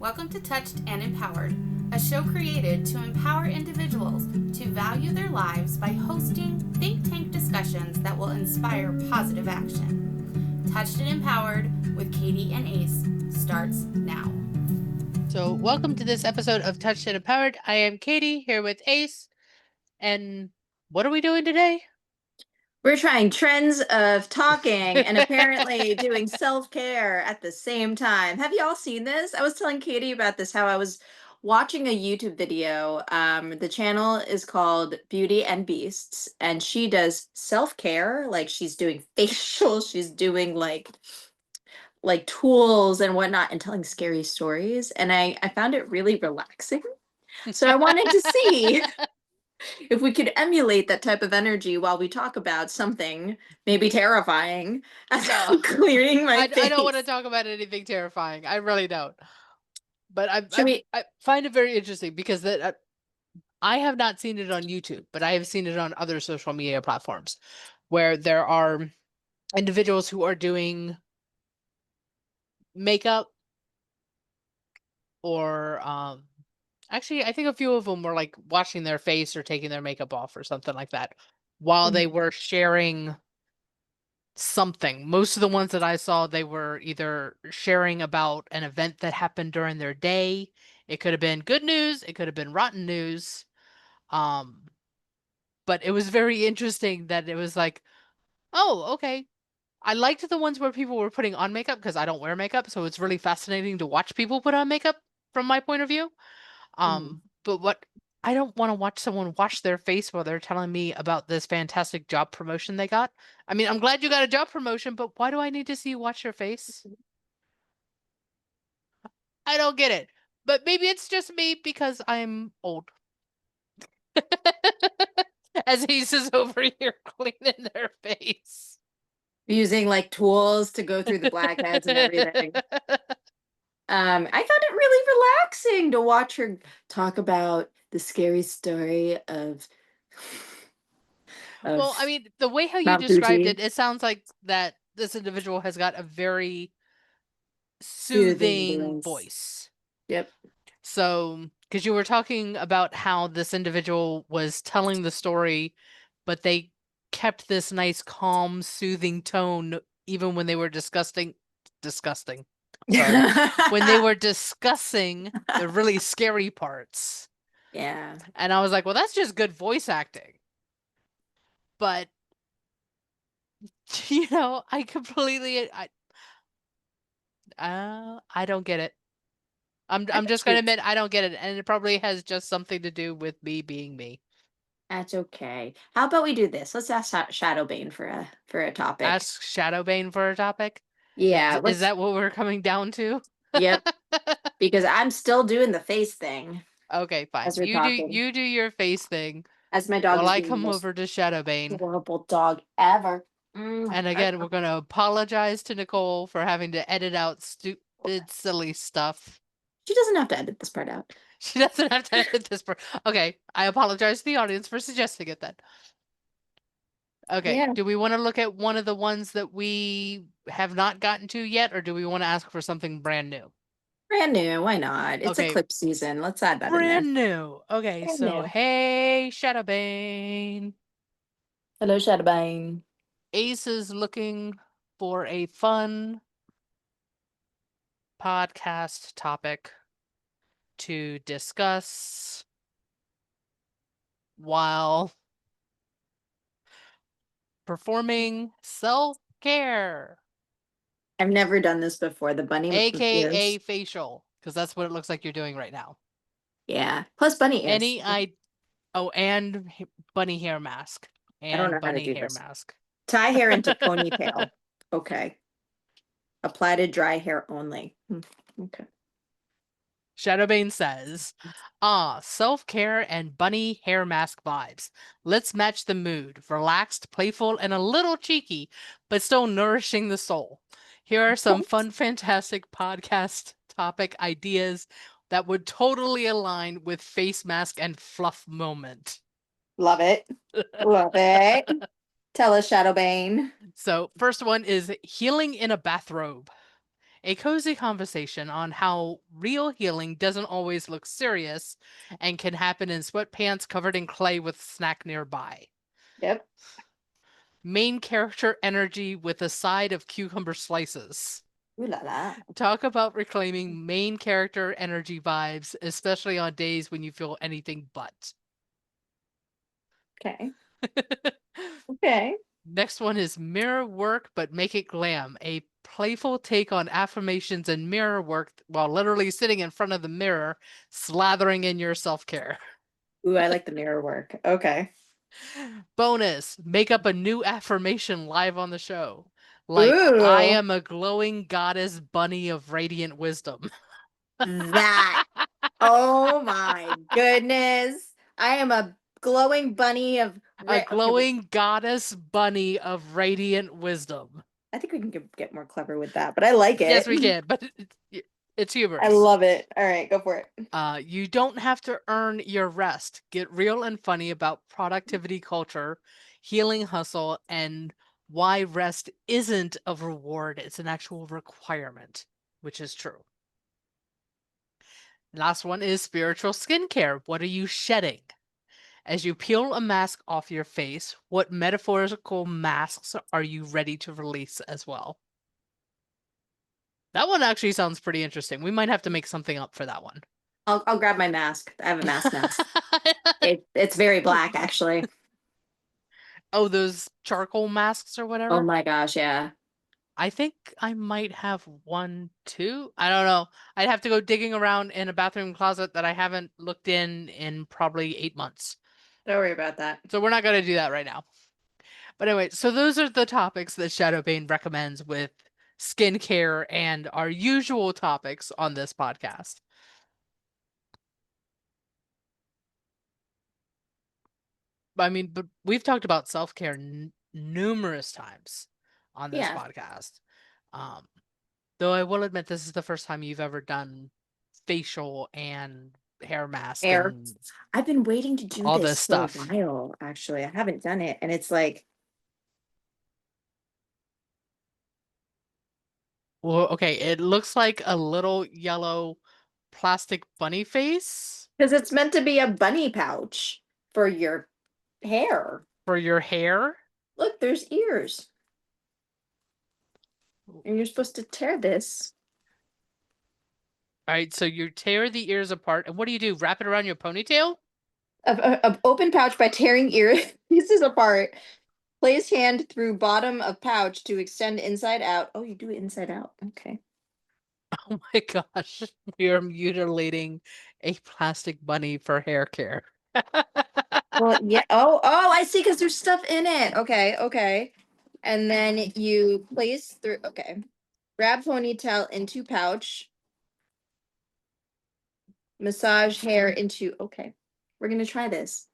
Welcome to Touched and Empowered, a show created to empower individuals to value their lives by hosting think tank discussions that will inspire positive action. Touched and Empowered with Katie and Ace starts now. So, welcome to this episode of Touched and Empowered. I am Katie here with Ace. And what are we doing today? We're trying trends of talking and apparently doing self-care at the same time. Have you all seen this? I was telling Katie about this, how I was watching a YouTube video. The channel is called Beauty and Beasts, and she does self-care. Like she's doing facials, she's doing like tools and whatnot and telling scary stories. And I found it really relaxing. So I wanted to see if we could emulate that type of energy while we talk about something maybe terrifying as I'm clearing my face. I don't want to talk about anything terrifying. I really don't. But I find it very interesting because I have not seen it on YouTube, but I have seen it on other social media platforms where there are individuals who are doing makeup or actually, I think a few of them were like washing their face or taking their makeup off or something like that while they were sharing something. Most of the ones that I saw, they were either sharing about an event that happened during their day. It could have been good news, it could have been rotten news. But it was very interesting that it was like, oh, okay. I liked the ones where people were putting on makeup because I don't wear makeup, so it's really fascinating to watch people put on makeup from my point of view. But what I don't want to watch someone wash their face while they're telling me about this fantastic job promotion they got. I mean, I'm glad you got a job promotion, but why do I need to see you wash your face? I don't get it. But maybe it's just me because I'm old. As Ace is over here cleaning their face. using like tools to go through the blackheads and everything. I found it really relaxing to watch her talk about the scary story of Well, I mean, the way how you Mount described Fuji. it, it sounds like that this individual has got a very Soothing soothing voice. voice. Yep. So, because you were talking about how this individual was telling the story, but they kept this nice, calm, soothing tone even when they were disgusting. Sorry. When they were discussing the really scary parts. Yeah. And I was like, well, that's just good voice acting. But I completely I don't get it. I'm just gonna admit I don't get it, and it probably has just something to do with me being me. That's okay. How about we do this? Let's ask Shadow Bane for a topic. Ask Shadow Bane for a topic. Yeah. Is that what we're coming down to? Yep. Because I'm still doing the face thing. Okay, fine. As we're talking. You do your face thing. As my dog While is I being the come most over to Shadow Bane. adorable dog ever. And again, we're gonna apologize to Nicole for having to edit out stupid, silly stuff. She doesn't have to edit this part out. She doesn't have to edit this part. Okay, I apologize to the audience for suggesting it then. Okay, Yeah. do we want to look at one of the ones that we have not gotten to yet, or do we want to ask for something brand new? Brand new. Why not? It's Okay. eclipse season. Let's add that in there. Brand new. Okay, Brand so new. hey, Shadowbane. Hello, Shadowbane. Ace is looking for a fun podcast topic to discuss while performing self-care, I've never done this before. The bunny aka ears. facial, because that's what it looks like you're doing right now. Yeah. Plus bunny ears. And bunny hair mask. And I don't know how to bunny do hair this. mask. Tie hair into ponytail. Okay. Apply to dry hair only. Okay. Shadowbane says, self-care and bunny hair mask vibes. Let's match the mood. Relaxed, playful, and a little cheeky, but still nourishing the soul. Here are some fun, fantastic podcast topic ideas that would totally align with face mask and fluff moment. Love it. Love it. Tell us, Shadowbane. So, first one is healing in a bathrobe. A cozy conversation on how real healing doesn't always look serious and can happen in sweatpants covered in clay with a snack nearby. Yep. Main character energy with a side of cucumber slices. Ooh la la. Talk about reclaiming main character energy vibes, especially on days when you feel anything but. Okay. Okay. Next one is mirror work, but make it glam. A playful take on affirmations and mirror work while literally sitting in front of the mirror, slathering in your self care. Ooh, I like the mirror work. Okay. Bonus, make up a new affirmation live on the show. Like, I Ooh, am a glowing goddess bunny of radiant wisdom. that. Oh my goodness. I am a glowing bunny of A red. Okay, wait. glowing goddess bunny of radiant wisdom. I think we can get more clever with that, but I like Yes, it. we can, but it's I humorous. love it. All right, go for it. You don't have to earn your rest. Get real and funny about productivity culture, healing hustle, and why rest isn't a reward, it's an actual requirement, which is true. Last one is spiritual skincare. What are you shedding? As you peel a mask off your face, what metaphorical masks are you ready to release as well? That one actually sounds pretty interesting. We might have to make something up for that one. I'll grab my mask. I have a mask now. It's very black, actually. Oh, those charcoal masks or Oh whatever? my gosh, yeah. I think I might have one too. I don't know. I'd have to go digging around in a bathroom closet that I haven't looked in probably 8 months. Don't worry about that. So we're not going to do that right now. But anyway, so those are the topics that Shadow Bane recommends with skincare and our usual topics on this podcast. I mean, but we've talked about self-care numerous times on this Yeah. podcast. Um, though I will admit this is the first time you've ever done facial and hair mask Hair. and I've been waiting to do all this this for a stuff. while, actually. I haven't done it, and it's like, Well, okay, it looks like a little yellow plastic bunny face because it's meant to be a bunny pouch for your hair. for your hair. Look, there's ears. And you're supposed to tear this. All right, so you tear the ears apart, and what do? Wrap it around your ponytail? Of open pouch by tearing ear pieces apart. Place hand through bottom of pouch to extend inside out. Oh, you do it inside out. Okay. Oh my gosh, we are mutilating a plastic bunny for hair care. Well, yeah. Oh, I see, because there's stuff in it. Okay, okay. And then you place through, okay. Grab ponytail into pouch. Massage hair into, okay. We're gonna try this.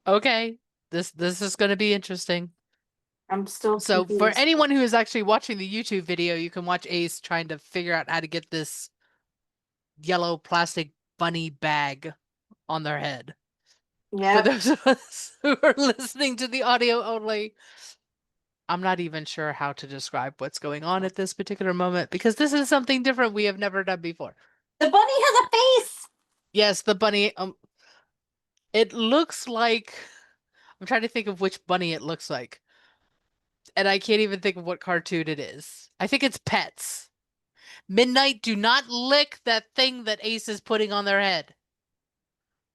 Okay, this is going to be interesting. I'm still So for confused. anyone who is actually watching the YouTube video, you can watch Ace trying to figure out how to get this yellow plastic bunny bag on their head. For Yeah. those of us who are listening to the audio only, I'm not even sure how to describe what's going on at this particular moment because this is something different we have never done before. The bunny has a face. Yes, the bunny, it looks like, I'm trying to think of which bunny it looks like. And I can't even think of what cartoon it is. I think it's Pets. Midnight, do not lick that thing that Ace is putting on their head.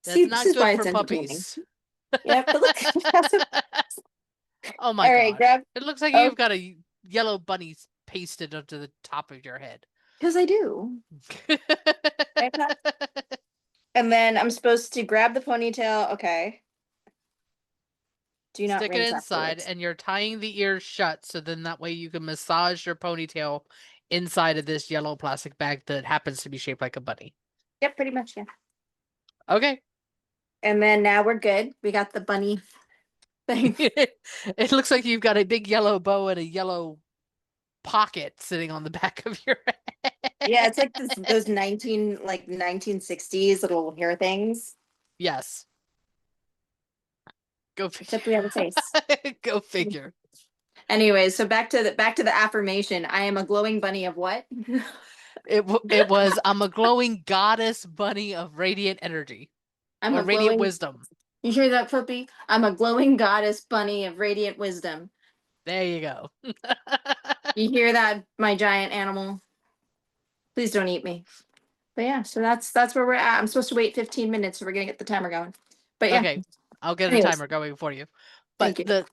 That's See, this not is why good for it's entertaining. puppies. Yeah, but look. Oh my All right, gosh. grab. It looks like Oh, you've got a yellow bunny pasted onto the top of your head. because I do. And then I'm supposed to grab the ponytail. Okay. Do not Stick it rinse inside, afterwards. and you're tying the ears shut so then that way you can massage your ponytail inside of this yellow plastic bag that happens to be shaped like a bunny. Yep, pretty much, yeah. Okay. And then now we're good. We got the bunny thing. It looks like you've got a big yellow bow and a yellow pocket sitting on the back of your head. Yeah, it's like those 1960s little hair things. Yes. Go figure. Except we have a face. Go figure. Anyway, so back to the affirmation. I am a glowing bunny of what? It was, I'm a glowing goddess bunny of radiant energy I'm or a radiant glowing. wisdom. You hear that, Flippy? I'm a glowing goddess bunny of radiant wisdom. There you go. You hear that, my giant animal? Please don't eat me. But yeah, so that's where we're at. I'm supposed to wait 15 minutes, so we're gonna get the timer going. But yeah, Okay, I'll get a anyways, timer going for you. But thank you.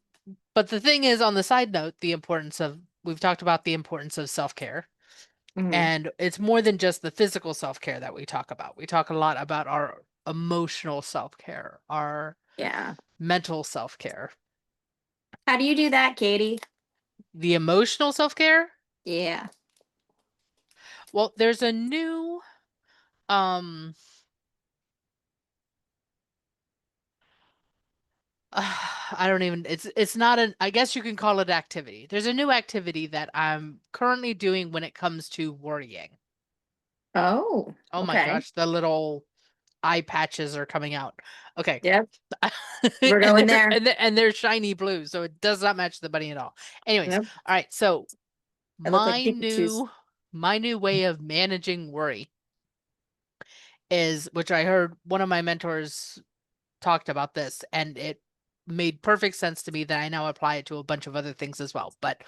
the thing is, on the side note, we've talked about the importance of self-care. Mhm. And it's more than just the physical self-care that we talk about. We talk a lot about our emotional self-care, our Yeah. mental self-care. How do you do that, Katie? The emotional self-care? Yeah. Well, there's a new um I don't even, it's not an, I guess you can call it activity. There's a new activity that I'm currently doing when it comes to worrying. Oh, Oh my okay. gosh, the little eye patches are coming out. Okay. Yep. We're going there. And they're shiny blue, so it does not match the bunny at all. Anyways, Yep. all right, so I look like my Pikachu's. new my new way of managing worry is, which I heard one of my mentors talked about this, and it made perfect sense to me that I now apply it to a bunch of other things as well. But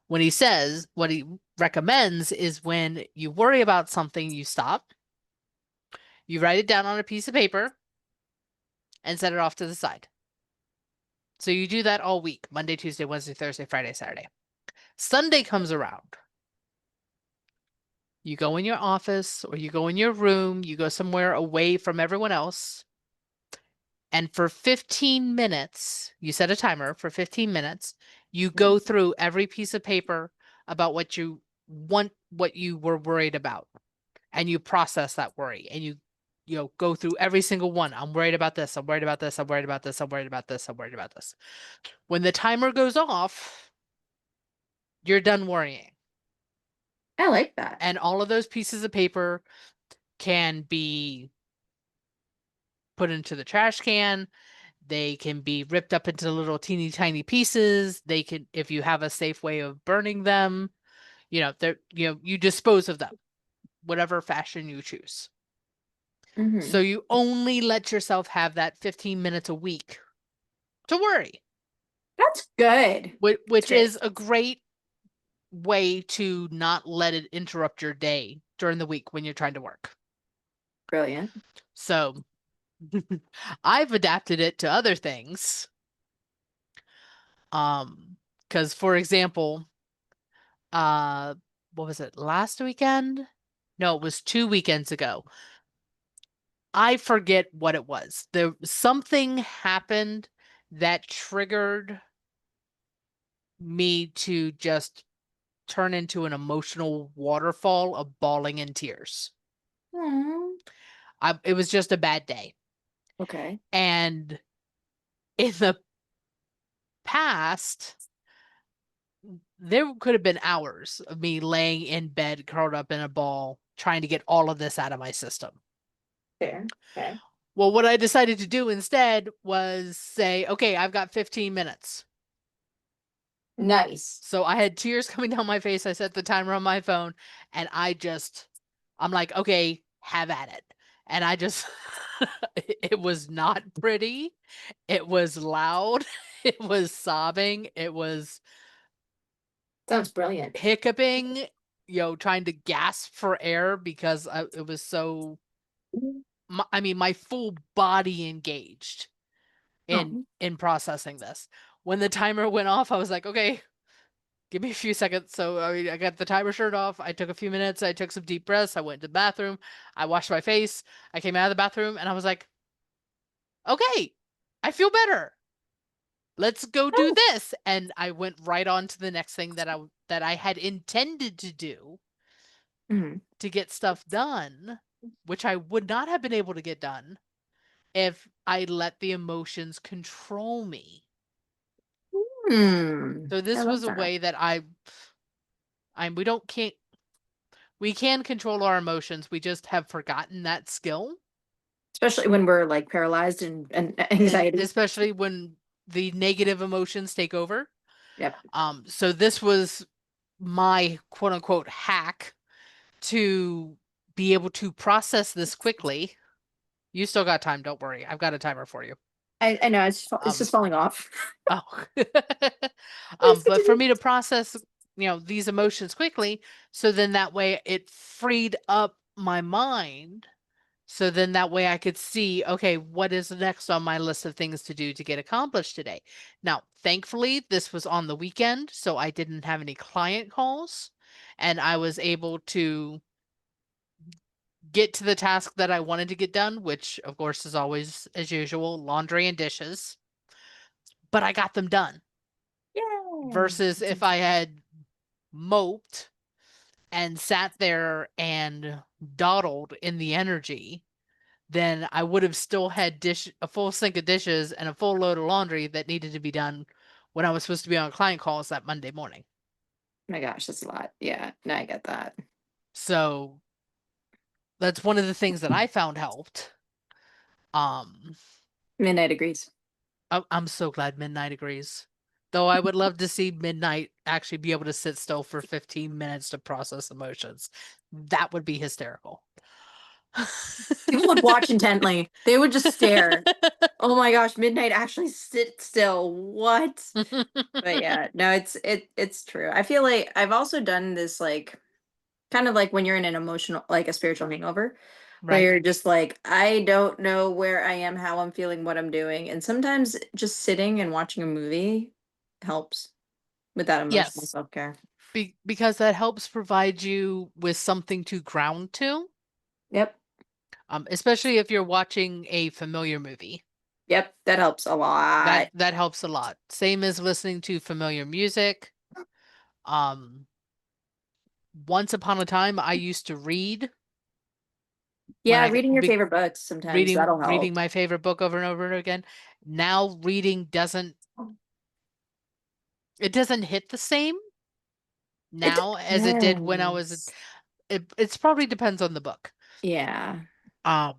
when he says, what he recommends is when you worry about something, you stop, you write it down on a piece of paper, and set it off to the side. So you do that all week, Monday, Tuesday, Wednesday, Thursday, Friday, Saturday. Sunday comes around. You go in your office or you go in your room, you go somewhere away from everyone else. And for 15 minutes, you set a timer for 15 minutes. You go through every piece of paper about what you want, what you were worried about, and you process that worry. And you go through every single one. I'm worried about this. I'm worried about this. I'm worried about this. I'm worried about this. I'm worried about this. When the timer goes off, you're done worrying. I like that. And all of those pieces of paper can be put into the trash can. They can be ripped up into little teeny tiny pieces. They can, if you have a safe way of burning them, you dispose of them, whatever fashion you choose. Hmm. So you only let yourself have that 15 minutes a week to worry, That's good. which Good. is a great way to not let it interrupt your day during the week when you're trying to work. Brilliant. So I've adapted it to other things. Because for example, uh, what was it, last weekend? No, it was 2 weekends ago. I forget what it was. Something happened that triggered me to just turn into an emotional waterfall of bawling and tears. Hmm. It was just a bad day. Okay. And in the past, there could have been hours of me laying in bed, curled up in a ball, trying to get all of this out of my system. Fair. Okay. Well, what I decided to do instead was say, okay, I've got 15 minutes. Nice. So I had tears coming down my face. I set the timer on my phone and I'm like, okay, have at it. And I just, it was not pretty. It was loud. It was sobbing. It was Sounds brilliant. hiccuping, trying to gasp for air because it was so, I mean, my full body engaged in Oh. processing this. When the timer went off, I was like, okay, give me a few seconds. So I got the timer shirt off. I took a few minutes. I took some deep breaths. I went to the bathroom. I washed my face. I came out of the bathroom and I was like, okay, I feel better. Let's go do Oh. this. And I went right on to the next thing that I had intended to do Mhm. to get stuff done, which I would not have been able to get done if I let the emotions control me. Hmm. So I this love was a that. way that we can control our emotions. We just have forgotten that skill. Especially when we're like paralyzed and And anxiety. especially when the negative emotions take over. Yep. So this was my quote unquote hack to be able to process this quickly. You still got time, don't worry. I've got a timer for you. I know it's just falling off. Oh. Please But for continue. me to process, these emotions quickly, so then that way it freed up my mind. So then that way I could see, okay, what is next on my list of things to do to get accomplished today? Now, thankfully, this was on the weekend, so I didn't have any client calls, and I was able to get to the task that I wanted to get done, which of course is always, as usual, laundry and dishes. But I got them done. Yay. Versus if I had moped and sat there and dawdled in the energy, then I would have still had a full sink of dishes and a full load of laundry that needed to be done when I was supposed to be on client calls that Monday morning. My gosh, that's a lot. Yeah, no, I get that. So that's one of the things that I found helped. Midnight agrees. I'm so glad Midnight agrees. Though I would love to see Midnight actually be able to sit still for 15 minutes to process emotions. That would be hysterical. People would watch intently. They would just stare. Oh my gosh, Midnight actually sit still. What? But yeah, no, it's true. I feel like I've also done this like kind of like when you're in an emotional like a spiritual hangover where Right? you're just like I don't know where I am, how I'm feeling, what I'm doing. And sometimes just sitting and watching a movie helps with that emotional Yes. self-care. Because that helps provide you with something to ground to. Yep. Especially if you're watching a familiar movie. Yep, that helps a lot. That helps a lot. Same as listening to familiar music. Um, Once upon a time, I used to read when Yeah, I reading your favorite books sometimes that'll reading help. my favorite book over and over again. Now reading doesn't hit the same It now as it did when I was. depends. It's probably depends on the book. Yeah. Um,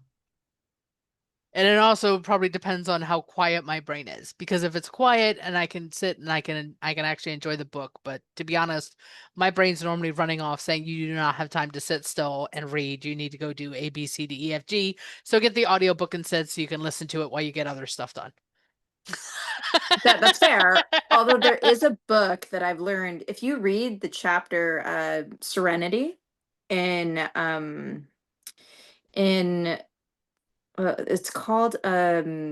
And it also probably depends on how quiet my brain is. Because if it's quiet and I can sit and I can actually enjoy the book, but to be honest, my brain's normally running off saying you do not have time to sit still and read. You need to go do A, B, C, D, E, F, G. So get the audiobook instead so you can listen to it while you get other stuff done. That's fair. Although there is a book that I've learned, if you read the chapter Serenity in in it's called As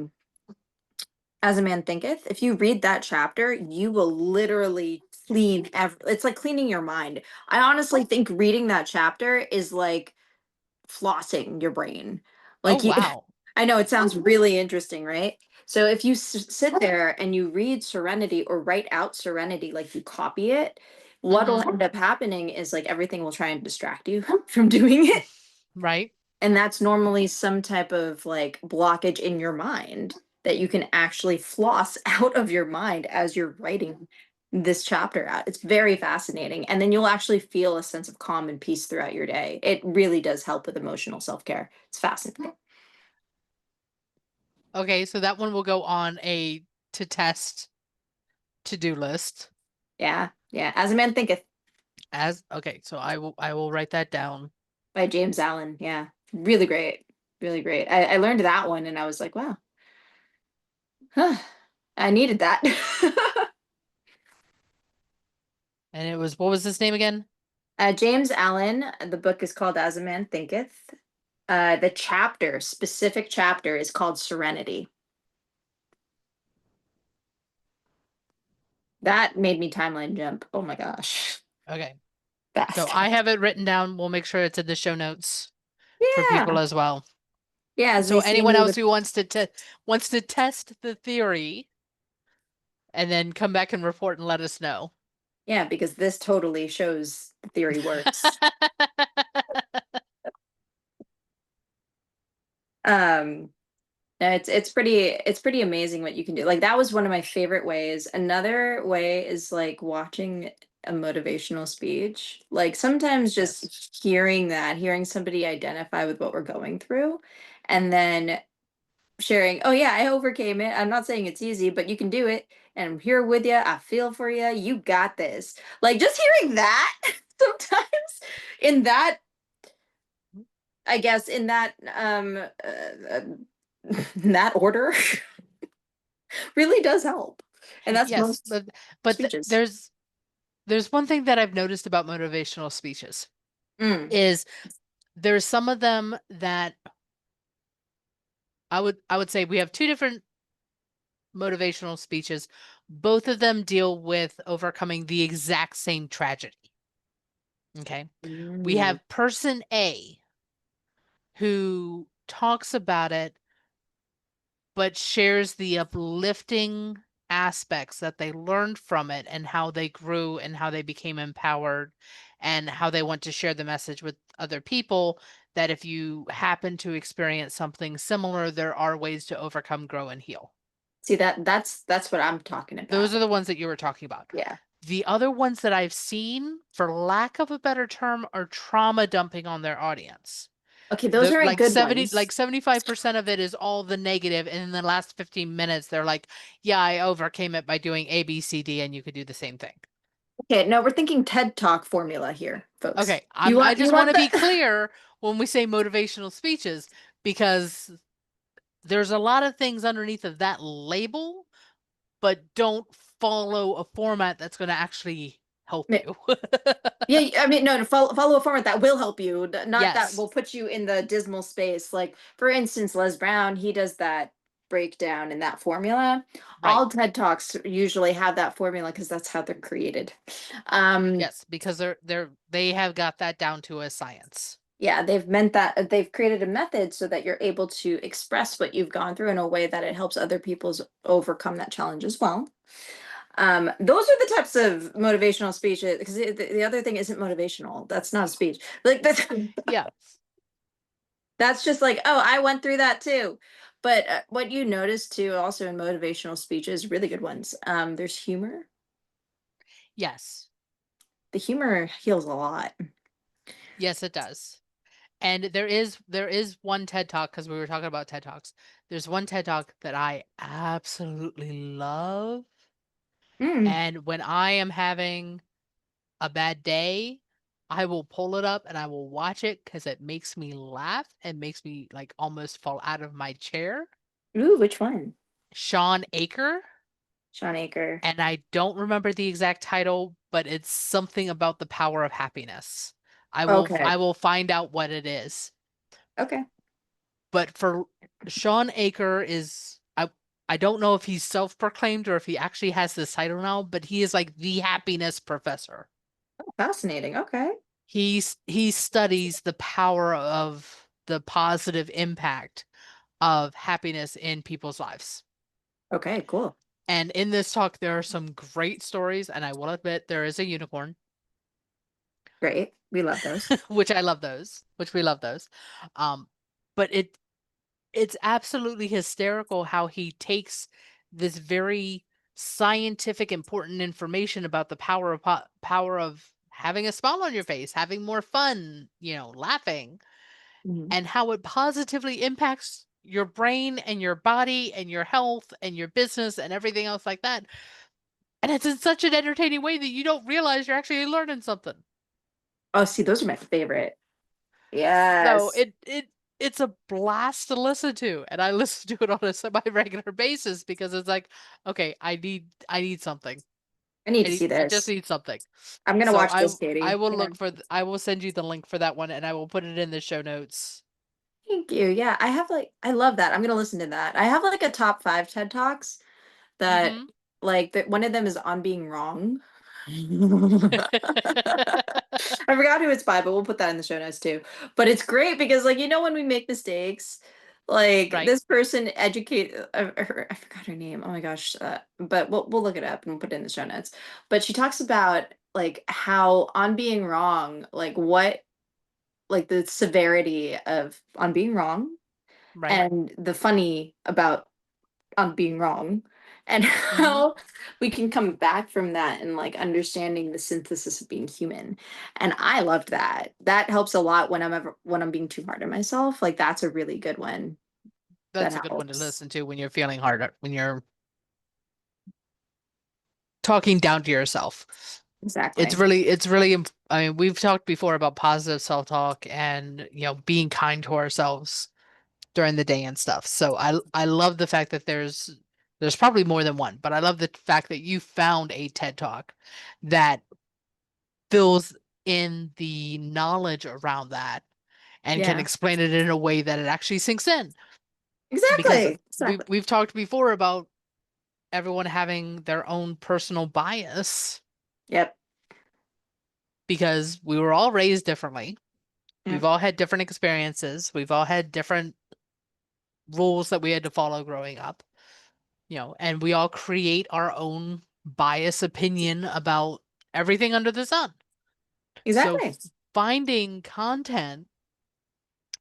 a Man Thinketh. If you read that chapter, you will literally it's like cleaning your mind. I honestly think reading that chapter is like flossing your brain. Oh, Like you wow. I know it sounds really interesting, right? So if you sit there and you read Serenity or write out Serenity, like you copy it, what'll Mm-hmm. end up happening is like everything will try and distract you from doing it. Right. And that's normally some type of like blockage in your mind that you can actually floss out of your mind as you're writing this chapter out. It's very fascinating. And then you'll actually feel a sense of calm and peace throughout your day. It really does help with emotional self care. It's fascinating. Okay, so that one will go on a to test to-do list. Yeah. Yeah. As a Man Thinketh Okay, so I will write that down. by James Allen. Yeah. Really great. Really great. I learned that one and I was like, wow, huh, I needed that. And it was, what was his name again? James Allen, the book is called As a Man Thinketh. The specific chapter is called Serenity. That made me timeline jump. Oh my gosh. Okay. So Fast. I have it written down. We'll make sure it's in the show notes for people Yeah. as well. Yeah, as So they say anyone me else with who wants to test the theory and then come back and report and let us know. yeah, because this totally shows the theory works. Um no, it's pretty amazing what you can do. Like that was one of my favorite ways. Another way is like watching a motivational speech. Like sometimes Yes. just hearing somebody identify with what we're going through and then sharing, oh yeah, I overcame it. I'm not saying it's easy, but you can do it. And I'm here with you. I feel for you. You got this. Like just hearing that sometimes in that I guess in that in that order really does help. And that's Yes, most but speeches. there's one thing that I've noticed about motivational speeches Mm. is there's some of them that I would say we have two different motivational speeches. Both of them deal with overcoming the exact same tragedy. Okay. We Mm. have person A who talks about it, but shares the uplifting aspects that they learned from it and how they grew and how they became empowered and how they want to share the message with other people that if you happen to experience something similar, there are ways to overcome, grow, and heal. See that's what I'm talking Those about. are the ones that you were talking about. Yeah. The other ones that I've seen, for lack of a better term, are trauma dumping on their audience. Okay, those The aren't like good 70, ones. like 75% of it is all the negative, and in the last 15 minutes, they're like, yeah, I overcame it by doing A, B, C, D, and you could do the same thing. Okay, no, we're thinking TED Talk formula here, folks. Okay, I You just want want to be the clear when we say motivational speeches, because there's a lot of things underneath of that label, but don't follow a format that's going to actually help you. Yeah, I mean, no, to follow a format that will help you, not that Yes, will put you in the dismal space. Like, for instance, Les Brown, he does that breakdown in that formula. right. All TED Talks usually have that formula because that's how they're created. Um, Yes, because they have got that down to a science. yeah, they've meant that they've created a method so that you're able to express what you've gone through in a way that it helps other people's overcome that challenge as well. Those are the types of motivational speeches because the other thing isn't motivational. That's not a speech. Like that's Yeah. that's just like, oh, I went through that too. But what you notice too, also in motivational speeches, really good ones. There's humor. Yes. The humor heals a lot. Yes, it does. And there is one TED Talk, because we were talking about TED Talks. There's one TED Talk that I absolutely love. Mm. And when I am having a bad day, I will pull it up and I will watch it because it makes me laugh and makes me like almost fall out of my chair. Ooh, which one? Sean Aker, Sean Aker. and I don't remember the exact title, but it's something about the power of happiness. Okay. I will find out what it is. Okay. But for Sean Aker is I don't know if he's self-proclaimed or if he actually has this title now, but he is like the happiness professor. Oh, fascinating. Okay. He studies the power of the positive impact of happiness in people's lives. Okay, cool. And in this talk, there are some great stories, and I will admit there is a unicorn, Great. We love those. which I love those, which we love those. But it's absolutely hysterical how he takes this very scientific important information about the power of having a smile on your face, having more fun, laughing, Mhm. and how it positively impacts your brain and your body and your health and your business and everything else like that. And it's in such an entertaining way that you don't realize you're actually learning something. Oh, see, those are my favorite. So Yes. it's a blast to listen to, and I listen to it on a semi-regular basis because it's like, okay, I need something. I need I to need see I just this. need something. I'm gonna So watch I this, I Katie. will Yeah. look for I will send you the link for that one, and I will put it in the show notes. Thank you. Yeah, I have like I love that. I'm gonna listen to that. I have like a top 5 TED Talks that Mm-hmm. like that one of them is on being wrong. I forgot who it's by, but we'll put that in the show notes too. But it's great because like when we make mistakes, like Right, this person educate I forgot her name. Oh my gosh. But we'll look it up and we'll put it in the show notes. But she talks about like how on being wrong, like what like the severity of on being wrong right. and the funny about on being wrong and Mm-hmm. how we can come back from that and like understanding the synthesis of being human. And I loved that. That helps a lot when I'm being too hard on myself. Like that's a really good one that That's a good one to helps. listen to when you're feeling harder, when you're talking down to yourself. Exactly. It's really, I mean, we've talked before about positive self-talk and, being kind to ourselves during the day and stuff. So I love the fact that there's probably more than one, but I love the fact that you found a TED Talk that fills in the knowledge around that and can Yeah. explain it in a way that it actually sinks in. Because Exactly. Exactly. we've talked before about everyone having their own personal bias Yep. because we were all raised differently. We've Yep. all had different experiences. We've all had different rules that we had to follow growing up, and we all create our own bias opinion about everything under the sun. So Exactly. finding content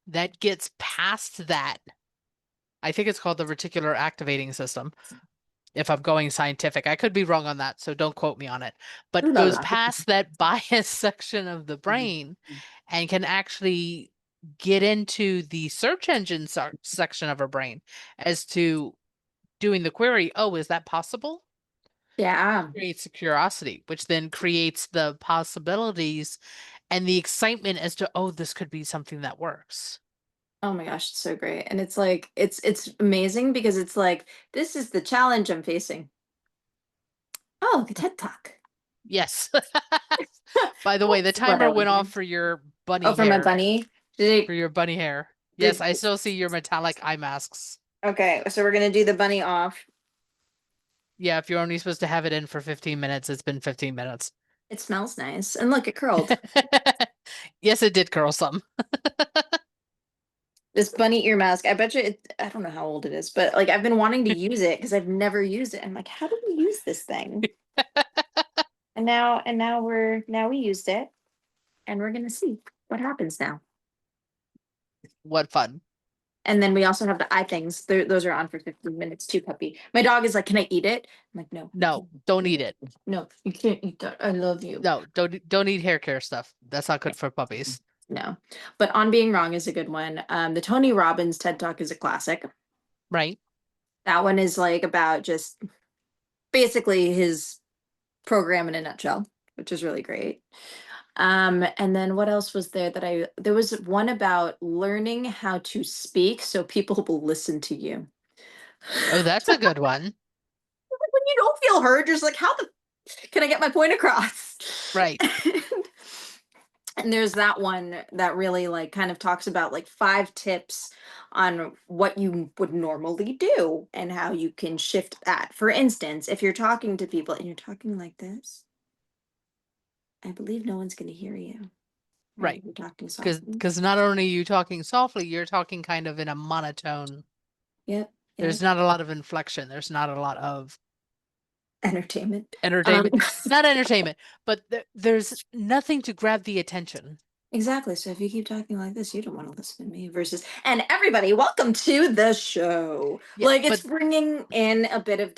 that gets past that, I think it's called the reticular activating system. If I'm going scientific, I could be wrong on that, so don't quote me on it. Ooh But la goes la. past that bias section of the brain and can actually get into the search engine section of our brain as to doing the query, oh, is that possible? Yeah. Creates a curiosity, which then creates the possibilities and the excitement as to, oh, this could be something that works. Oh my gosh, it's so great. And it's like it's amazing because it's like this is the challenge I'm facing. Oh, the TED Talk. Yes. By the way, the That's what timer I was went off doing. for your bunny Oh, for my hair. bunny. For your bunny hair. Yes, Did I still see your metallic eye masks. okay, so we're gonna do the bunny off. Yeah, if you're only supposed to have it in for 15 minutes, it's been 15 minutes. It smells nice. And look, it curled. Yes, it did curl some. This bunny ear mask, I bet you I don't know how old it is, but like I've been wanting to use it because I've never used it. I'm like, how do we use this thing? And now we used it and we're gonna see what happens now. What fun. And then we also have the eye things. Those are on for 15 minutes too, puppy. My dog is like, can I eat it? I'm like, no, No, don't eat it. no, you can't eat that. I love you. No, don't eat hair care stuff. That's not good for puppies. No. But On Being Wrong is a good one. The Tony Robbins TED Talk is a classic. Right? That one is like about just basically his program in a nutshell, which is really great. And then what else was there there was one about learning how to speak so people will listen to you. Oh, that's a good one. When you don't feel heard, you're just like, how the can I get my point across? Right. And there's that one that really like kind of talks about like 5 tips on what you would normally do and how you can shift that. For instance, if you're talking to people and you're talking like this, I believe no one's going to hear you. Right? Right. You're talking softly. Because not only are you talking softly, you're talking kind of in a monotone. Yep. There's Yep. not a lot of inflection. There's not a lot of Entertainment. entertainment. Not entertainment, but there's nothing to grab the attention. Exactly. So if you keep talking like this, you don't want to listen to me versus, and everybody, welcome to the show. Yeah, Like it's but bringing in a bit of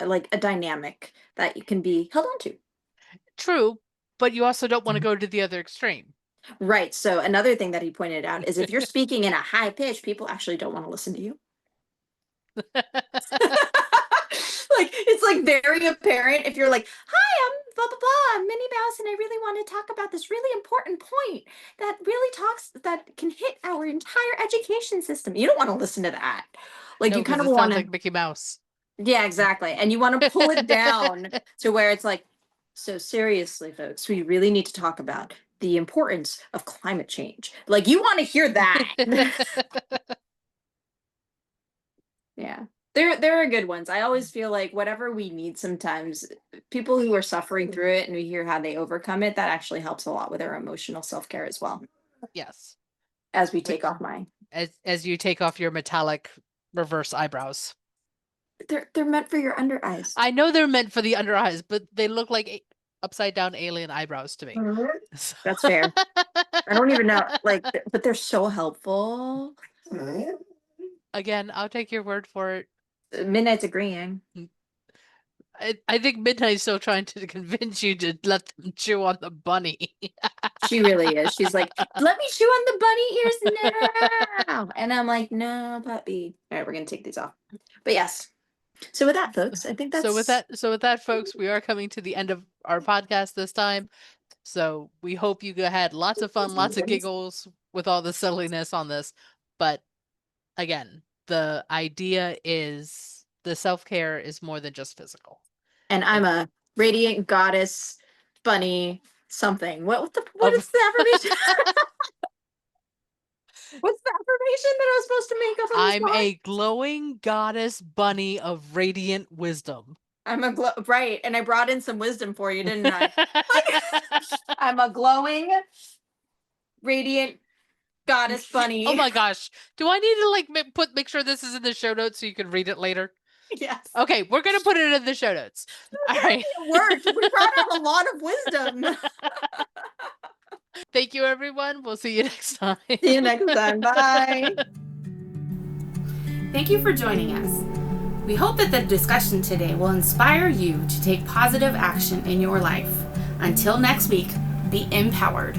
like a dynamic that you can be held on to. true, but you also don't want to go to the other extreme. Right. So another thing that he pointed out is if you're speaking in a high pitch, people actually don't want to listen to you. Like it's like very apparent if you're like, hi, I'm blah blah blah, I'm Minnie Mouse, and I really want to talk about this really important point that can hit our entire education system. You don't want to listen to that. Like No, you kind because of it want sounds to, like Mickey Mouse. yeah, exactly. And you want to pull it down to where it's like, so seriously, folks, we really need to talk about the importance of climate change. Like you want to hear that. Yeah. There are good ones. I always feel like whatever we need sometimes, people who are suffering through it and we hear how they overcome it, that actually helps a lot with our emotional self-care as well. Yes. As we Which, take off mine. as you take off your metallic reverse eyebrows. They're meant for your under eyes. I know they're meant for the under eyes, but they look like upside down alien eyebrows to me. That's fair. I don't even know, like, but they're so helpful. Again, I'll take your word for it. Midnight's agreeing. I think Midnight's still trying to convince you to let them chew on the bunny. She really is. She's like, let me chew on the bunny ears now. And I'm like, no, puppy. All right, we're gonna take these off. But yes. So with that, folks, I think So that's with that, folks, we are coming to the end of our podcast this time. So we hope you had lots of fun, lots of giggles with all the silliness on this. But again, the idea is the self-care is more than just physical. and I'm a radiant goddess bunny something. What is the affirmation? What's the affirmation that I was supposed to make up on the I'm spot? a glowing goddess bunny of radiant wisdom. I'm a right, and I brought in some wisdom for you, didn't I? I'm a glowing, radiant goddess bunny. Oh my gosh. Do I need to like make sure this is in the show notes so you can read it later? Yes. Okay, we're gonna put it in the show notes. All right. It worked. We brought up a lot of wisdom. Thank you, everyone. We'll see you next time. See you next time. Bye. Thank you for joining us. We hope that the discussion today will inspire you to take positive action in your life. Until next week, be empowered.